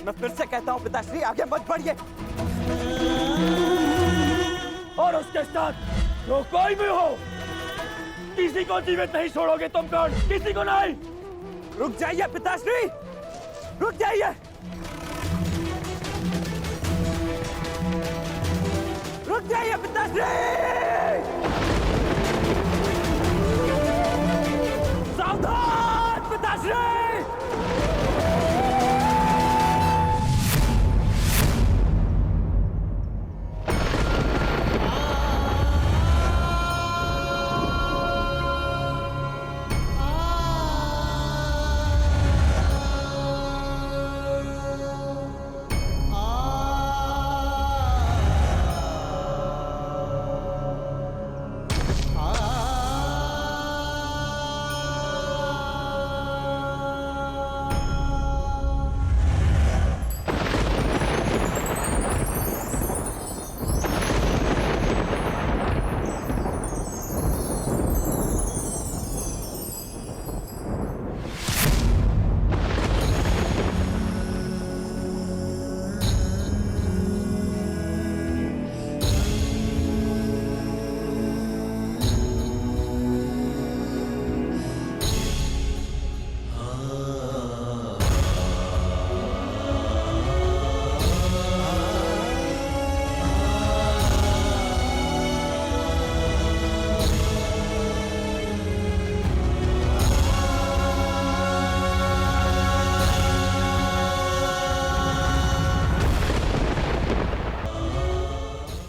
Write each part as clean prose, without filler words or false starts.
मैं फिर से कहता हूँ पिताश्री, आगे मत बढ़िए। और उसके साथ जो कोई भी हो, किसी को जीवित नहीं छोड़ोगे तुम। कौन? किसी को नहीं। रुक जाइए पिताश्री, रुक जाइए, रुक जाइए पिताश्री। सावधान पिताश्री।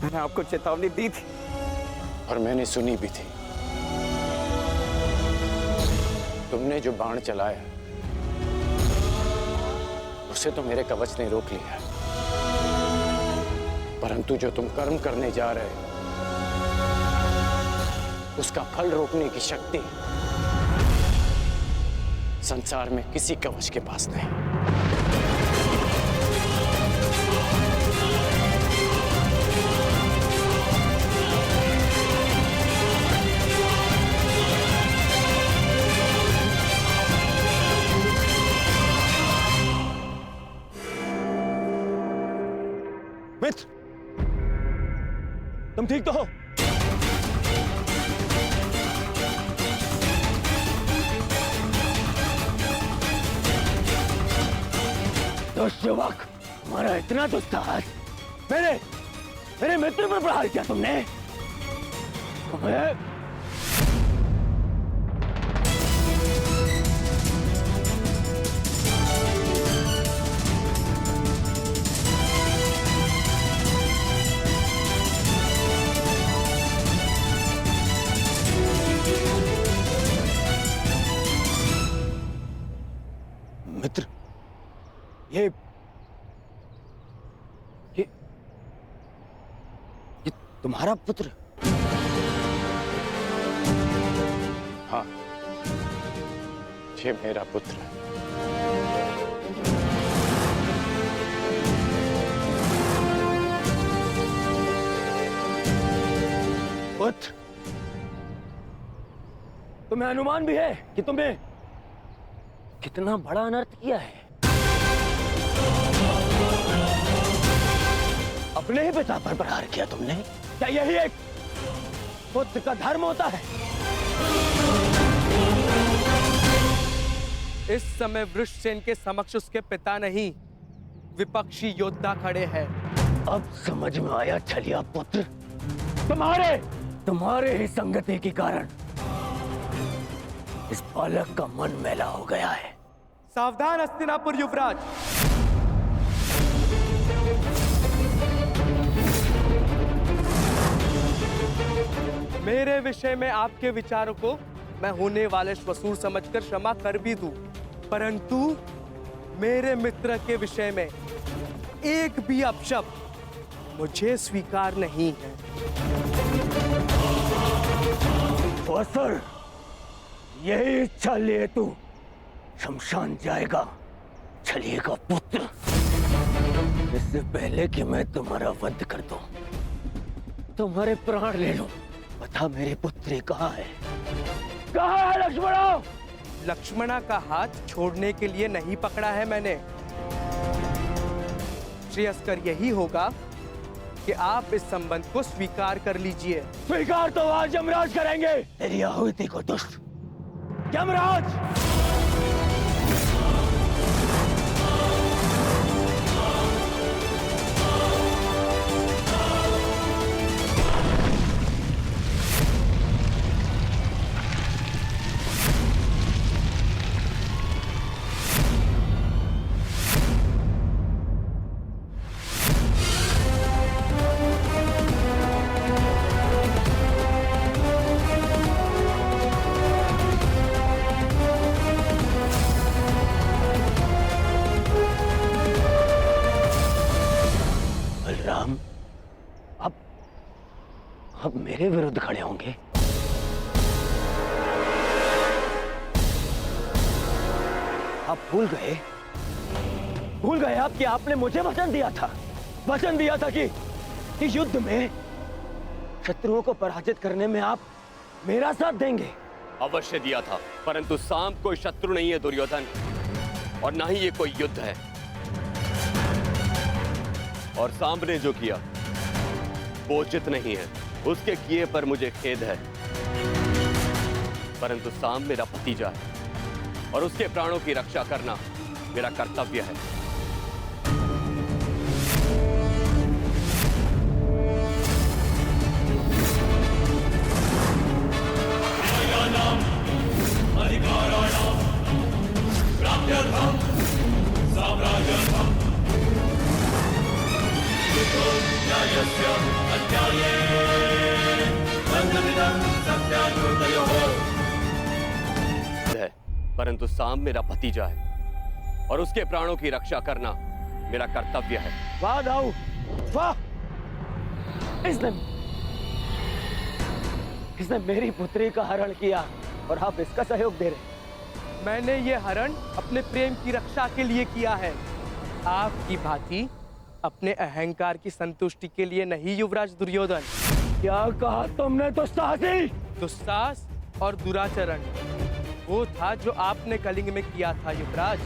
मैंने आपको चेतावनी दी थी और मैंने सुनी भी थी। तुमने जो बाण चलाया उसे तो मेरे कवच ने रोक लिया, परंतु जो तुम कर्म करने जा रहे हो उसका फल रोकने की शक्ति संसार में किसी कवच के पास नहीं। मित्र, तुम ठीक तो हो? दुष्यवक, तुम्हारा इतना दुस्साहस मेरे मित्र पर प्रहार किया तुमने। तुम्हें मित्र, ये तुम्हारा पुत्र? हाँ, ये मेरा पुत्र है। पुत्र, तुम्हें अनुमान भी है कि तुमने कितना बड़ा अनर्थ किया है। अपने ही पिता पर प्रहार किया तुमने। क्या यही एक पुत्र का धर्म होता है? इस समय वृषसेन के समक्ष उसके पिता नहीं, विपक्षी योद्धा खड़े हैं। अब समझ में आया छलिया पुत्र, तुम्हारे ही संगति के कारण इस बालक का मन मैला हो गया है। सावधान हस्तिनापुर युवराज। मेरे विषय में आपके विचारों को मैं होने वाले श्वशुर समझकर क्षमा कर भी दूं, परंतु मेरे मित्र के विषय में एक भी अपशब्द मुझे स्वीकार नहीं है। असुर, यही इच्छा लिए तू शमशान जाएगा छलिए का पुत्र। इससे पहले कि मैं तुम्हारा वध कर दूं, तुम्हारे प्राण ले लूं, बता मेरी पुत्री कहाँ है? कहाँ है लक्ष्मणा? लक्ष्मणा का हाथ छोड़ने के लिए नहीं पकड़ा है मैंने। श्रेयस्कर यही होगा कि आप इस संबंध को स्वीकार कर लीजिए। स्वीकार तो आज यमराज करेंगे तेरी आहुति को दुष्ट। यमराज! बलराम अब मेरे विरुद्ध खड़े होंगे। आप भूल गए आप कि आपने मुझे वचन दिया था कि युद्ध में शत्रुओं को पराजित करने में आप मेरा साथ देंगे। अवश्य दिया था, परंतु सांब कोई शत्रु नहीं है दुर्योधन, और ना ही ये कोई युद्ध है। और सांब ने जो किया वो उचित नहीं है, उसके किए पर मुझे खेद है। परंतु सांब मेरा भतीजा है और उसके प्राणों की रक्षा करना मेरा कर्तव्य है। परंतु सांब मेरा भतीजा है और उसके प्राणों की रक्षा करना मेरा कर्तव्य है। वाह दाऊ, वाह! इसने मेरी पुत्री का हरण किया और आप इसका सहयोग दे रहे। मैंने ये हरण अपने प्रेम की रक्षा के लिए किया है, आपकी भांति अपने अहंकार की संतुष्टि के लिए नहीं युवराज दुर्योधन। क्या कहा तुमने दुस्साहसी? दुस्साहस और दुराचरण वो था जो आपने कलिंग में किया था युवराज।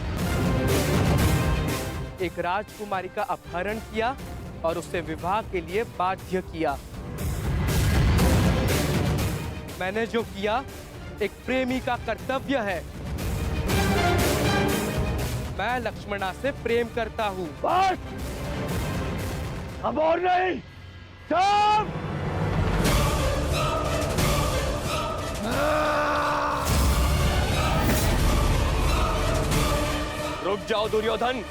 एक राजकुमारी का अपहरण किया और उससे विवाह के लिए बाध्य किया। मैंने जो किया एक प्रेमी का कर्तव्य है। मैं लक्ष्मणा से प्रेम करता हूँ। बस! अब और नहीं। सब! रुक जाओ दुर्योधन।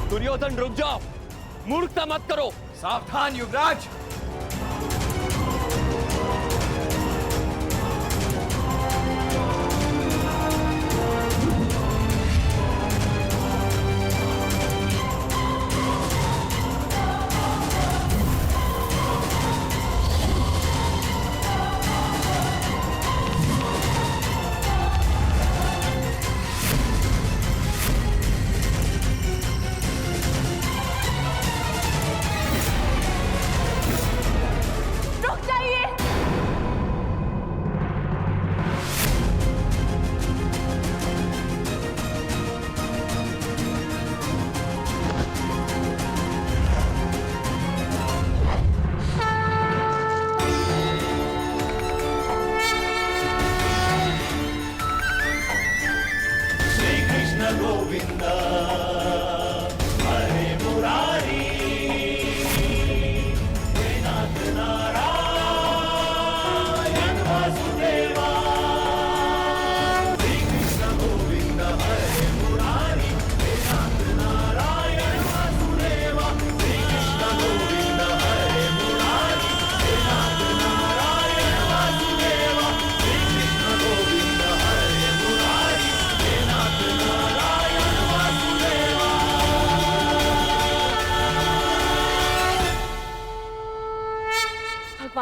दुर्योधन रुक जाओ, मूर्खता मत करो। सावधान युवराज।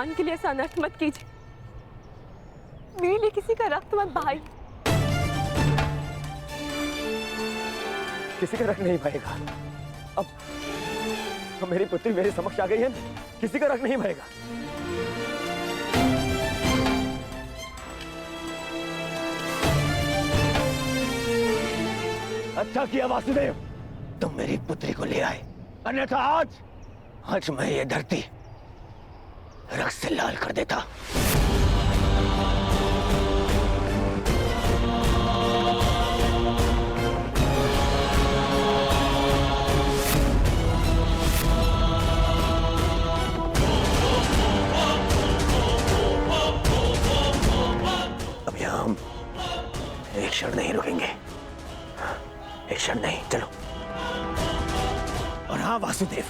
भगवान के लिए ऐसा अनर्थ मत कीजिए। मेरे लिए किसी का रक्त मत बहाइए। किसी का रख नहीं पाएगा। अब मेरी पुत्री मेरे समक्ष आ गई है, किसी का रख नहीं पाएगा। अच्छा किया वासुदेव, तुम मेरी पुत्री को ले आए, अन्यथा आज मैं ये धरती रक्त से लाल कर देता। अब यहां हम एक क्षण नहीं रुकेंगे, एक क्षण नहीं, चलो। और हाँ वासुदेव,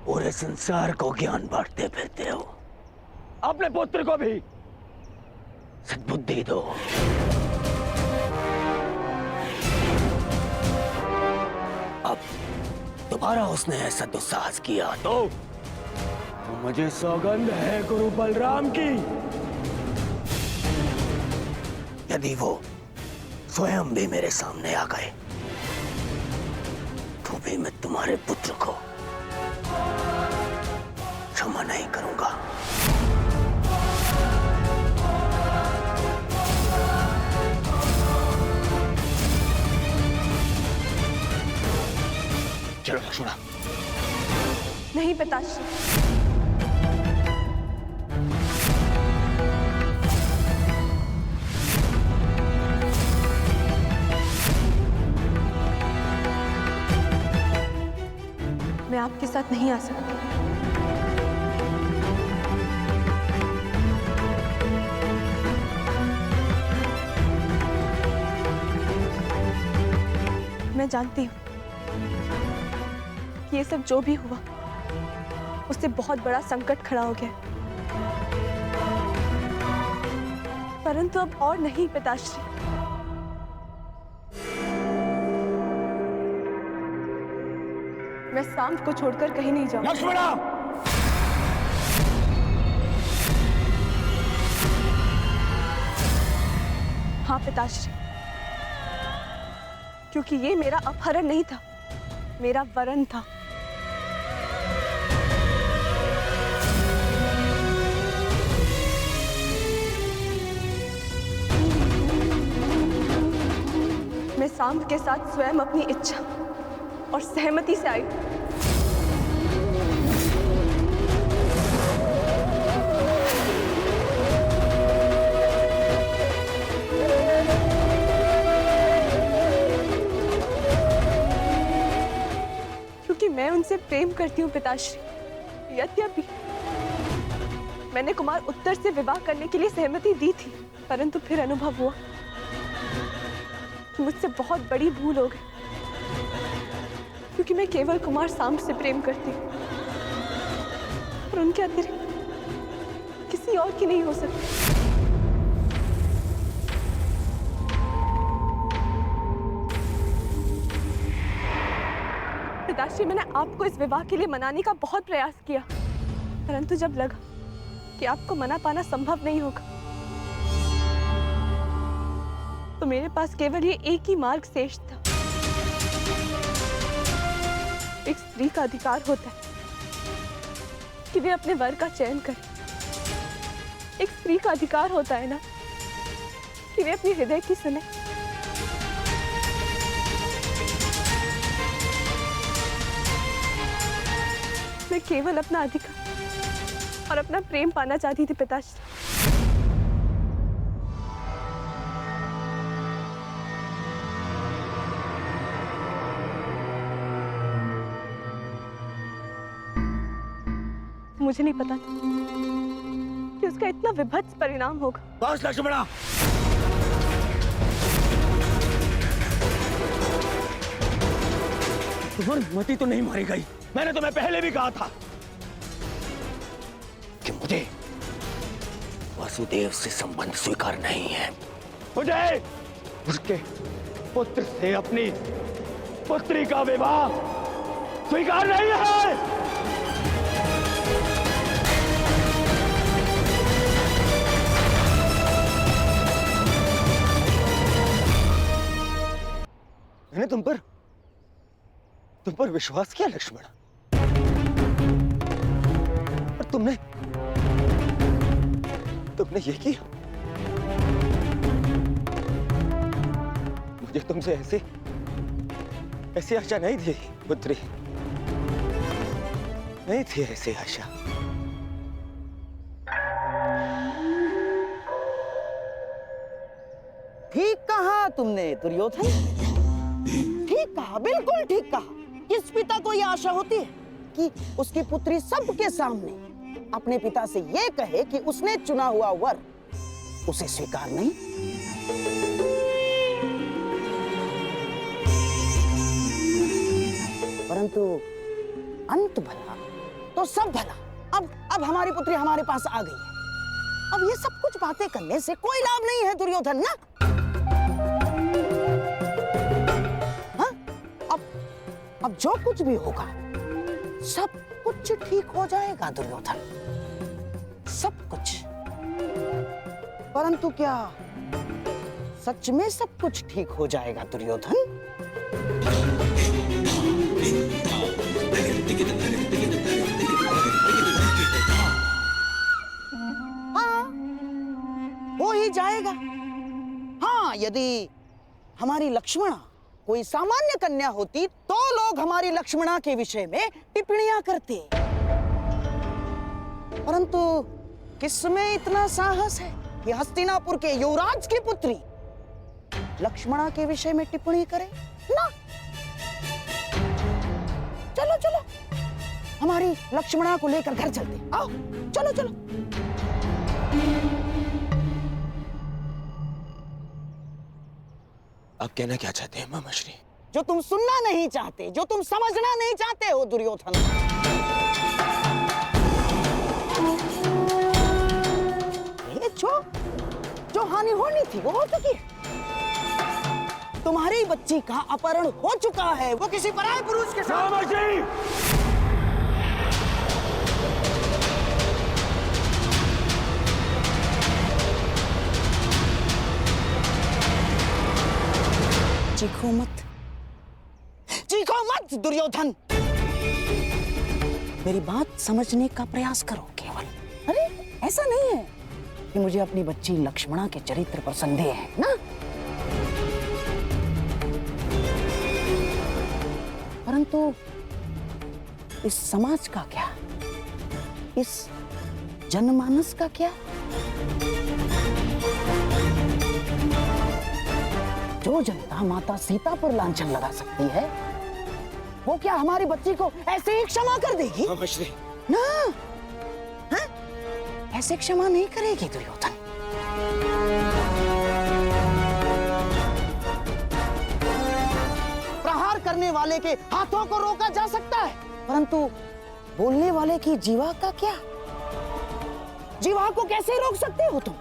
पूरे संसार को ज्ञान बांटते फिरते हो, अपने पुत्र को भी सद्बुद्धि दो। अब दोबारा उसने ऐसा दुस्साहस किया तो मुझे सौगंध है गुरु बलराम की, यदि वो स्वयं भी मेरे सामने आ गए तो भी मैं तुम्हारे पुत्र को क्षमा नहीं करूंगा। चलो लक्ष्मणा। नहीं पिताश्री, मैं आपके साथ नहीं आ सकती। मैं जानती हूँ कि ये सब जो भी हुआ उससे बहुत बड़ा संकट खड़ा हो गया, परंतु अब और नहीं पिताश्री। मैं सांब को छोड़कर कहीं नहीं जाऊंगी। लक्ष्मणा! हाँ पिताश्री, क्योंकि ये मेरा अपहरण नहीं था, मेरा वरन था। मैं सांब के साथ स्वयं अपनी इच्छा और सहमति से आई। क्योंकि मैं उनसे प्रेम करती हूँ पिताश्री। यद्यपि मैंने कुमार उत्तर से विवाह करने के लिए सहमति दी थी, परंतु फिर अनुभव हुआ कि मुझसे बहुत बड़ी भूल हो गई, क्योंकि मैं केवल कुमार सांब से प्रेम करती हूँ और उनके अतिरिक्त किसी और की नहीं हो सकती। पिताश्री, मैंने आपको इस विवाह के लिए मनाने का बहुत प्रयास किया, परंतु जब लगा कि आपको मना पाना संभव नहीं होगा तो मेरे पास केवल ये एक ही मार्ग शेष था। एक स्त्री का अधिकार होता है कि वे अपने वर का चयन करे। एक स्त्री का अधिकार होता है ना कि वे अपने हृदय की सुने। मैं केवल अपना अधिकार और अपना प्रेम पाना चाहती थी पिताश्री। मुझे नहीं पता था कि उसका इतना विभत्स परिणाम होगा। बस लक्ष्मणा, तुम्हारी मति तो नहीं मारी गई। मैंने तुम्हें पहले भी कहा था कि मुझे वासुदेव से संबंध स्वीकार नहीं है। मुझे उसके पुत्र से अपनी पुत्री का विवाह स्वीकार नहीं है। मैंने तुम पर विश्वास किया लक्ष्मण, और तुमने ये किया। मुझे तुमसे ऐसी आशा नहीं थी पुत्री, नहीं थी ऐसी आशा। ठीक कहा तुमने दुर्योधन, ठीक कहा, बिल्कुल ठीक कहा। किस पिता को यह आशा होती है कि उसकी पुत्री सबके सामने अपने पिता से यह कहे कि उसने चुना हुआ वर उसे स्वीकार नहीं। परंतु अंत भला तो सब भला। अब हमारी पुत्री हमारे पास आ गई है। अब ये सब कुछ बातें करने से कोई लाभ नहीं है दुर्योधन ना। हाँ? अब जो कुछ भी होगा सब कुछ ठीक हो जाएगा दुर्योधन, सब कुछ। परंतु क्या सच में सब कुछ ठीक हो जाएगा दुर्योधन? हाँ, हो ही जाएगा। हाँ, यदि हमारी लक्ष्मणा कोई सामान्य कन्या होती तो लोग हमारी लक्ष्मणा के विषय में टिप्पणियां करते, परंतु किसमें इतना साहस है कि हस्तिनापुर के युवराज की पुत्री लक्ष्मणा के विषय में टिप्पणी करे ना। चलो चलो हमारी लक्ष्मणा को लेकर घर चलते, आओ चलो चलो। आप कहना क्या चाहते हैं मामाश्री? जो तुम सुनना नहीं चाहते, जो तुम समझना नहीं चाहते हो दुर्योधन। ये जो हानि होनी थी वो हो चुकी है। तुम्हारी बच्ची का अपहरण हो चुका है, वो किसी पराये पुरुष के साथ। चीखो मत दुर्योधन, मेरी बात समझने का प्रयास करो केवल। अरे ऐसा नहीं है कि मुझे अपनी बच्ची लक्ष्मणा के चरित्र पर संदेह है ना। परंतु इस समाज का क्या, इस जनमानस का क्या? जो जनता माता सीता पर लांछन लगा सकती है, वो क्या हमारी बच्ची को ऐसे ही क्षमा कर देगी? मामाश्री ना, हाँ? ऐसे क्षमा नहीं करेगी दुर्योधन। प्रहार करने वाले के हाथों को रोका जा सकता है, परंतु बोलने वाले की जीवा का क्या? जीवा को कैसे रोक सकते हो तुम?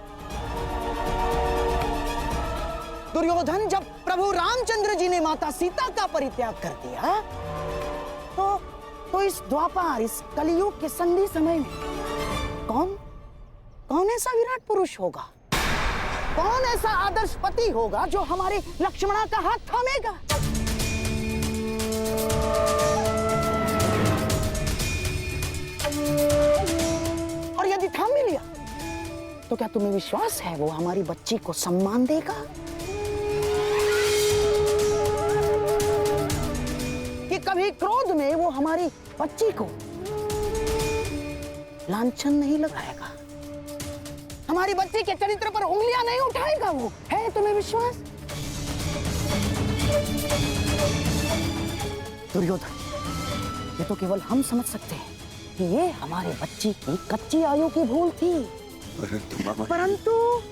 दुर्योधन, जब प्रभु रामचंद्र जी ने माता सीता का परित्याग कर दिया तो इस द्वापर, इस कलियुग के संधि समय में कौन ऐसा विराट पुरुष होगा, कौन ऐसा आदर्श पति होगा जो हमारे लक्ष्मणा का हाथ थामेगा? और यदि थाम भी लिया तो क्या तुम्हें विश्वास है वो हमारी बच्ची को सम्मान देगा? कि कभी क्रोध में वो हमारी बच्ची को लांछन नहीं लगाएगा, हमारी बच्ची के चरित्र पर उंगलियां नहीं उठाएगा? वो है तुम्हें विश्वास? दुर्योधन, ये तो केवल हम समझ सकते हैं कि ये हमारी बच्ची की कच्ची आयु की भूल थी। परंतु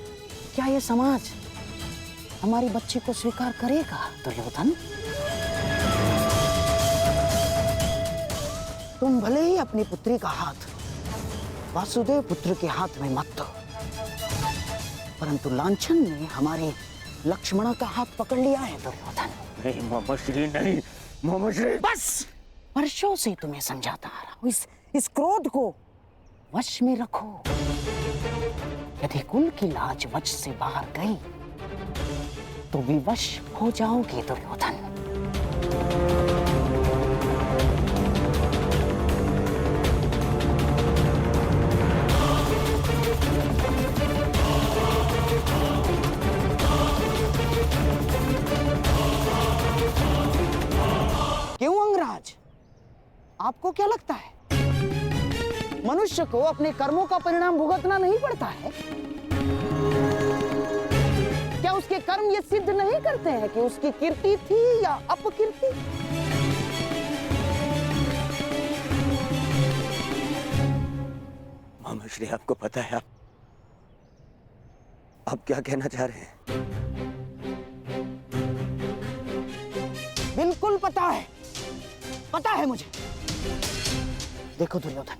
क्या ये समाज हमारी बच्ची को स्वीकार करेगा दुर्योधन? तुम भले ही अपनी पुत्री का हाथ वासुदेव पुत्र के हाथ में मत दो, परंतु लांछन ने हमारी लक्ष्मणा का हाथ पकड़ लिया है दुर्योधन। नहीं मामाश्री, नहीं मामाश्री। बस वर्षों से तुम्हें समझाता आ रहा हूं, इस क्रोध को वश में रखो। यदि कुल की लाज वश से बाहर गई तो विवश हो जाओगे दुर्योधन। क्यों अंगराज, आपको क्या लगता है मनुष्य को अपने कर्मों का परिणाम भुगतना नहीं पड़ता है? क्या उसके कर्म ये सिद्ध नहीं करते हैं कि उसकी कीर्ति थी या अपकीर्ति? मामाश्री, आपको पता है आप क्या कहना चाह रहे हैं? बिल्कुल पता है मुझे। देखो दुर्योधन,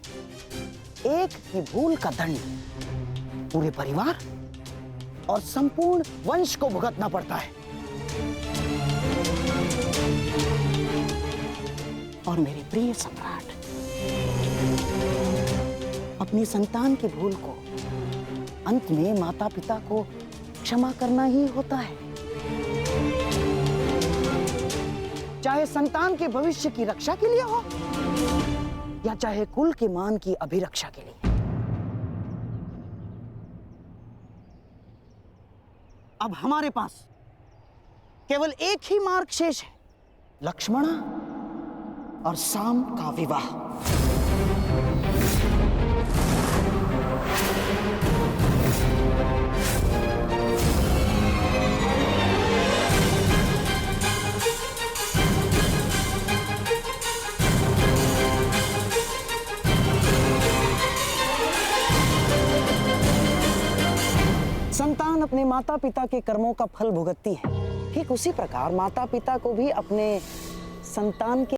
एक की भूल का दंड पूरे परिवार और संपूर्ण वंश को भुगतना पड़ता है। और मेरे प्रिय सम्राट, अपनी संतान की भूल को अंत में माता पिता को क्षमा करना ही होता है, चाहे संतान के भविष्य की रक्षा के लिए हो या चाहे कुल के मान की अभिरक्षा के लिए। अब हमारे पास केवल एक ही मार्ग शेष है, लक्ष्मण और साम का विवाह। संतान अपने माता पिता के कर्मों का फल भुगतती है, ठीक उसी प्रकार माता पिता को भी अपने संतान के